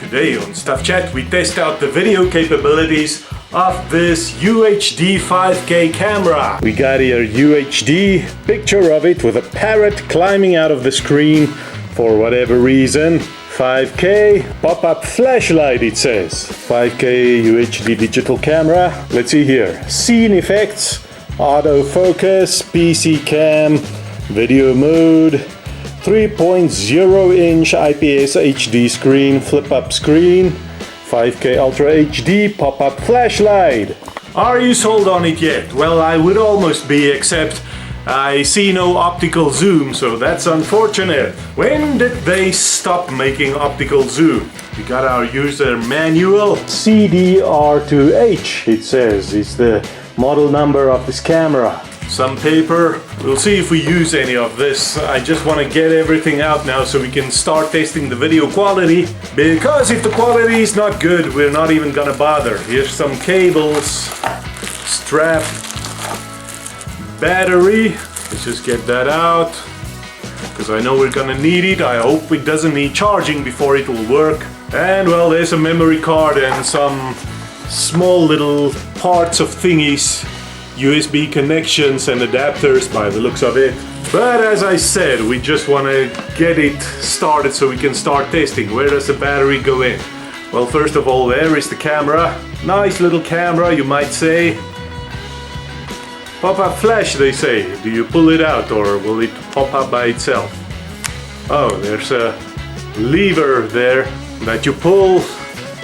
Today on Stuff Chat we test out the video capabilities of this UHD 5K camera. We got here UHD, picture of it with a parrot climbing out of the screen for whatever reason. 5K, pop-up flashlight it says. 5K UHD digital camera. Let's see here. Scene effects, autofocus, PC cam, video mode, 3.0-inch IPS HD screen, flip-up screen, 5K Ultra HD, pop-up flashlight. Are you sold on it yet? Well, I would almost be, except I see no optical zoom, so that's unfortunate. When did they stop making optical zoom? We got our user manual. CD-R2H, it says, is the model number of this camera. Some paper. We'll see if we use any of this. I just want to get everything out now so we can start testing the video quality, because if the quality is not good, we're not even gonna bother. Here's some cables, strap, battery. Let's just get that out, because I know we're gonna need it. I hope it doesn't need charging before it will work. And well, there's a memory card and some small little parts of thingies, USB connections and adapters by the looks of it. But as I said, we just want to get it started so we can start testing. Where does the battery go in? Well, first of all, there is the camera. Nice little camera, you might say. Pop-up flash, they say. Do you pull it out or will it pop up by itself? Oh, there's a lever there that you pull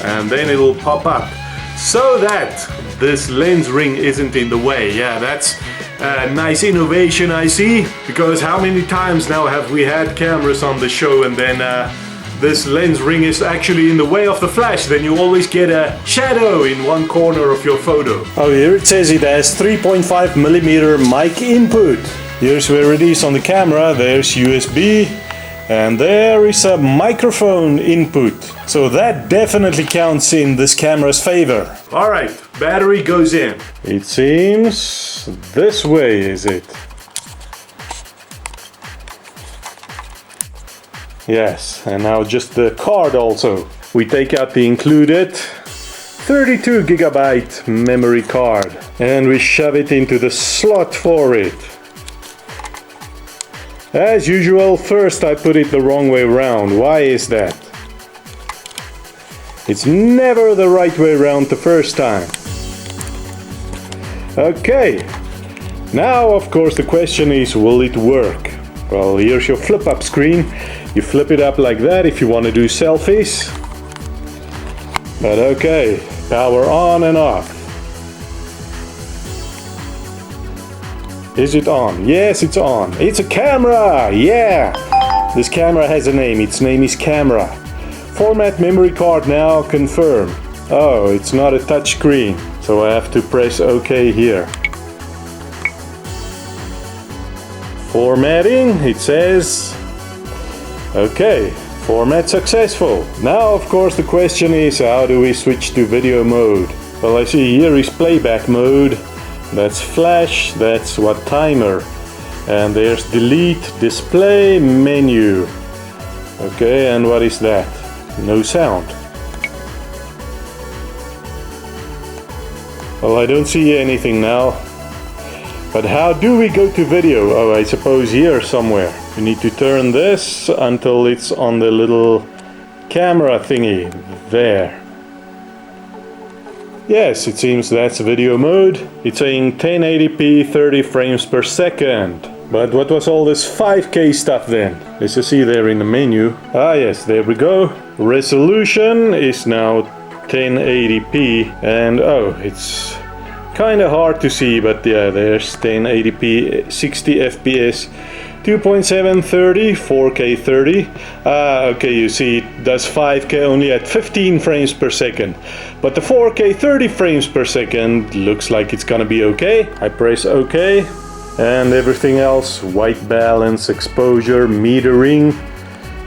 and then it'll pop up, so that this lens ring isn't in the way. Yeah, that's a nice innovation, I see, because how many times now have we had cameras on the show and then this lens ring is actually in the way of the flash, then you always get a shadow in one corner of your photo. Oh, here it says it has 3.5mm mic input. Here's where it is on the camera. There's USB and there is a microphone input. So that definitely counts in this camera's favor. Alright, battery goes in. It seems this way, is it? Yes, and now just the card also. We take out the included 32GB memory card and we shove it into the slot for it. As usual, first I put it the wrong way around. Why is that? It's never the right way around the first time. Okay, now of course the question is, will it work? Well, here's your flip-up screen. You flip it up like that if you want to do selfies. But okay, power on and off. Is it on? Yes, it's on. It's a camera! Yeah! This camera has a name. Its name is Camera. Format memory card now, confirm. Oh, it's not a touch screen, so I have to press OK here. Formatting, it says. Okay, format successful. Now, of course, the question is, how do we switch to video mode? Well, I see here is playback mode. That's flash, that's what timer. And there's delete, display, menu. Okay, and what is that? No sound. Well, I don't see anything now. But how do we go to video? Oh, I suppose here somewhere. You need to turn this until it's on the little camera thingy. There. Yes, it seems that's video mode. It's saying 1080p 30 frames per second. But what was all this 5K stuff then? Let's just see there in the menu. Ah yes, there we go. Resolution is now 1080p. And oh, it's kind of hard to see, but yeah, there's 1080p 60 fps. 2.730, 4K 30. Okay, you see it does 5K only at 15 frames per second. But the 4K 30 frames per second looks like it's gonna be okay. I press OK. And everything else, white balance, exposure, metering,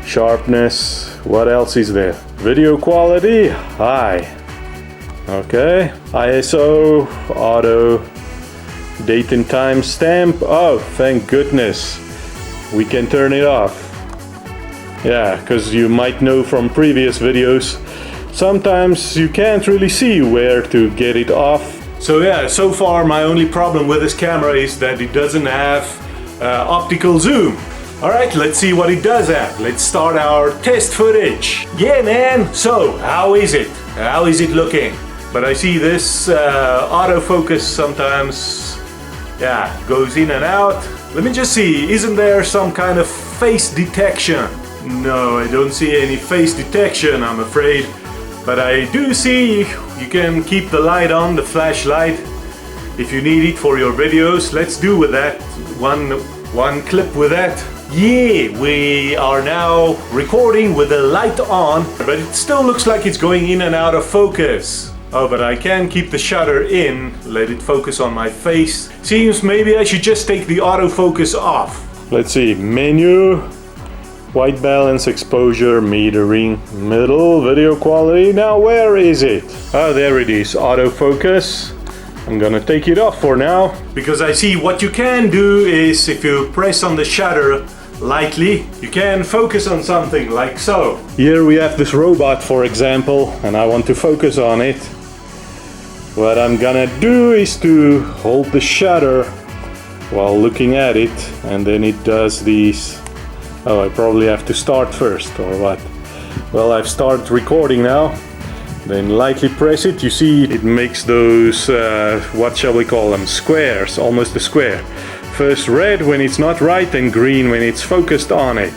sharpness. What else is there? Video quality, high. Okay, ISO, auto, date and time stamp. Oh, thank goodness. We can turn it off. Yeah, because you might know from previous videos sometimes you can't really see where to get it off. So yeah, so far my only problem with this camera is that it doesn't have optical zoom. Alright, let's see what it does have. Let's start our test footage. Yeah man, so how is it? How is it looking? But I see this autofocus sometimes, yeah, goes in and out. Let me just see, isn't there some kind of face detection? No, I don't see any face detection, I'm afraid. But I do see you can keep the light on, the flashlight, if you need it for your videos. Let's do with that one clip with that. Yeah, we are now recording with the light on, but it still looks like it's going in and out of focus. Oh, but I can keep the shutter in, let it focus on my face. Seems maybe I should just take the autofocus off. Let's see, menu, white balance, exposure, metering, middle, video quality. Now where is it? Oh, there it is, autofocus. I'm gonna take it off for now, because I see what you can do is if you press on the shutter lightly, you can focus on something like so. Here we have this robot, for example, and I want to focus on it. What I'm gonna do is to hold the shutter while looking at it, and then it does these. Oh, I probably have to start first, or what? Well, I've started recording now. Then lightly press it. You see it makes those, what shall we call them, squares, almost a square. First red when it's not right, and green when it's focused on it.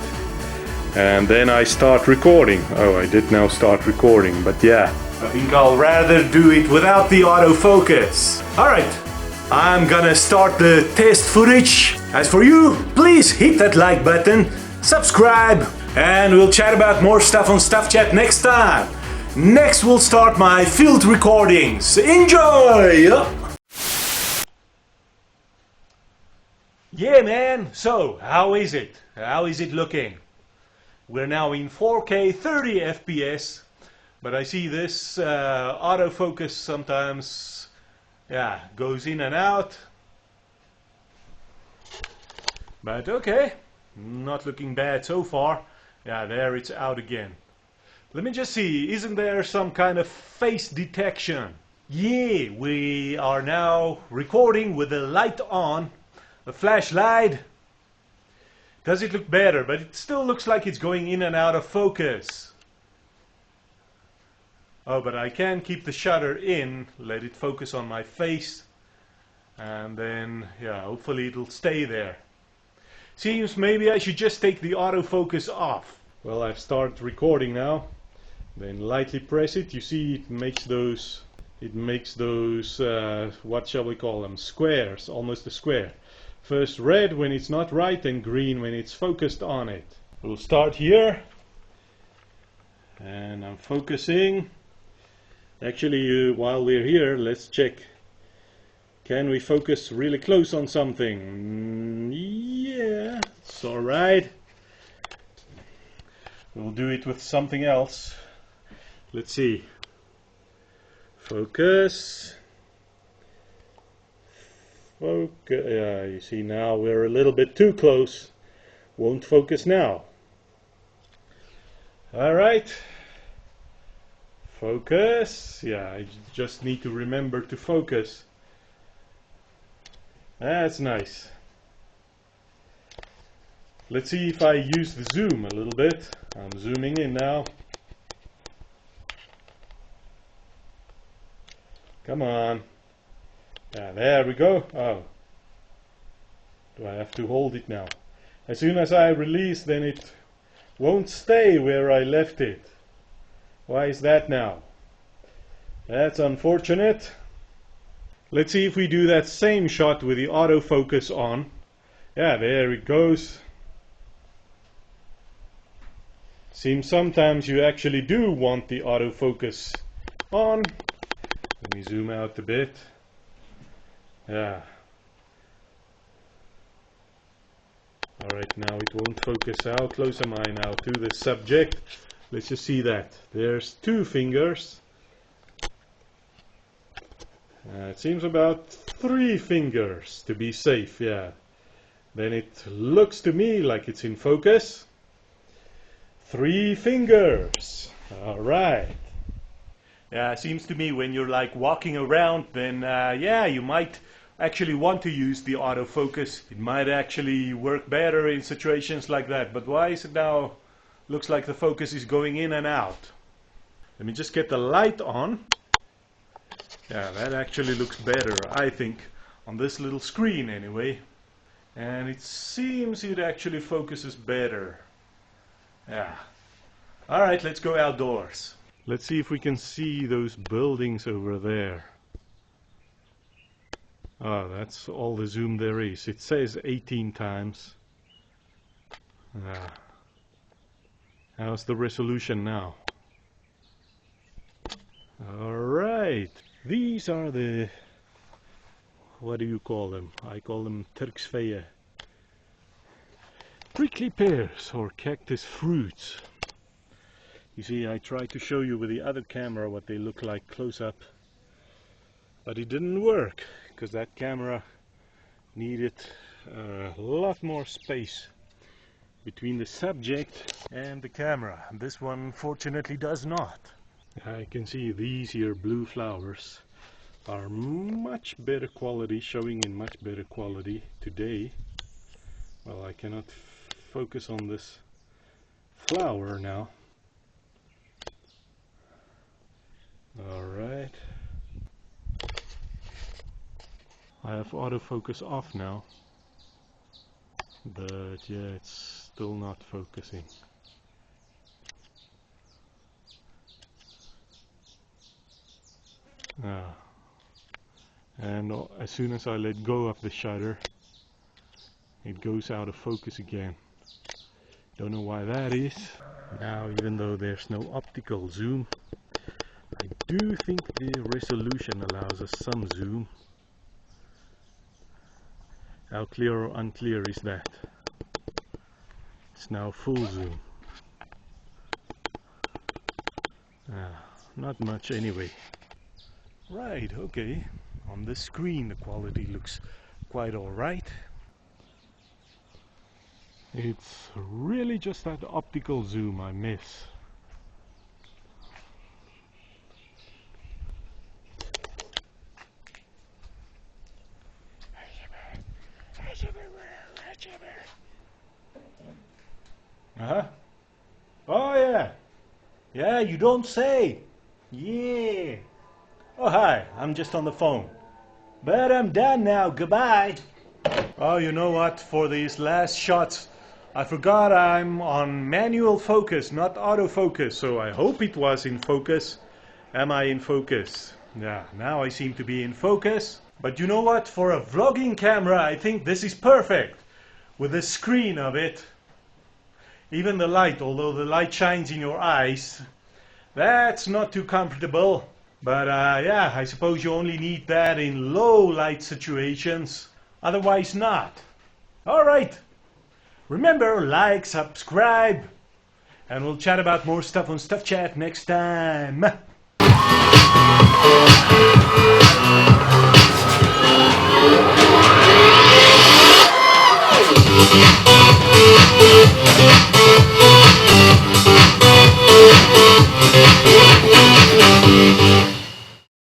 And then I start recording. Oh, I did now start recording, but yeah. I think I'll rather do it without the autofocus. Alright, I'm gonna start the test footage. As for you, please hit that like button, subscribe, and we'll chat about more stuff on Stuff Chat next time. Next we'll start my field recordings. Enjoy! Yeah man, so how is it? How is it looking? We're now in 4K 30 FPS, but I see this autofocus sometimes, yeah, goes in and out. But okay, not looking bad so far. Yeah, there it's out again. Let me just see, isn't there some kind of face detection? Yeah, we are now recording with the light on, the flashlight. Does it look better? But it still looks like it's going in and out of focus. Oh, but I can keep the shutter in, let it focus on my face, and then, yeah, hopefully it'll stay there. Seems maybe I should just take the autofocus off. Well, I've started recording now. Then lightly press it. You see it makes those, what shall we call them, squares, almost a square. First red when it's not right, and green when it's focused on it. We'll start here, and I'm focusing. Actually, while we're here, let's check. Can we focus really close on something? Yeah, it's alright. We'll do it with something else. Let's see. Focus. Focus. Yeah, you see now we're a little bit too close. Won't focus now. Alright. Focus. Yeah, I just need to remember to focus. That's nice. Let's see if I use the zoom a little bit. I'm zooming in now. Come on. Yeah, there we go. Oh. Do I have to hold it now? As soon as I release, then it won't stay where I left it. Why is that now? That's unfortunate. Let's see if we do that same shot with the autofocus on. Yeah, there it goes. Seems sometimes you actually do want the autofocus on. Let me zoom out a bit. Yeah. Alright, now it won't focus. How close am I now to the subject? Let's just see that. There's 2 fingers. It seems about 3 fingers to be safe, yeah. Then it looks to me like it's in focus. 3 fingers. Alright. Yeah, seems to me when you're like walking around, then yeah, you might actually want to use the autofocus. It might actually work better in situations like that. But why is it now looks like the focus is going in and out? Let me just get the light on. Yeah, that actually looks better, I think, on this little screen anyway. And it seems it actually focuses better. Yeah. Alright, let's go outdoors. Let's see if we can see those buildings over there. Oh, that's all the zoom there is. It says 18 times. How's the resolution now? Alright. These are the... what do you call them? I call them Turksvee. Prickly pears or cactus fruits. You see, I tried to show you with the other camera what they look like close up, but it didn't work because that camera needed a lot more space between the subject and the camera. And this one fortunately does not. I can see these here blue flowers are much better quality, showing in much better quality today. Well, I cannot focus on this flower now. Alright. I have autofocus off now, but yeah, it's still not focusing. And as soon as I let go of the shutter, it goes out of focus again. Don't know why that is. Now, even though there's no optical zoom, I do think the resolution allows us some zoom. How clear or unclear is that? It's now full zoom. Not much anyway. Right, okay. On this screen the quality looks quite alright. It's really just that optical zoom I miss. Oh yeah. Yeah, you don't say. Yeah. Oh hi, I'm just on the phone. But I'm done now, goodbye. Oh, you know what, for these last shots I forgot I'm on manual focus, not autofocus, so I hope it was in focus. Am I in focus? Yeah, now I seem to be in focus. But you know what, for a vlogging camera I think this is perfect. With the screen of it. Even the light, although the light shines in your eyes, that's not too comfortable. But yeah, I suppose you only need that in low light situations. Otherwise not. Alright. Remember, like, subscribe. And we'll chat about more stuff on Stuff Chat next time.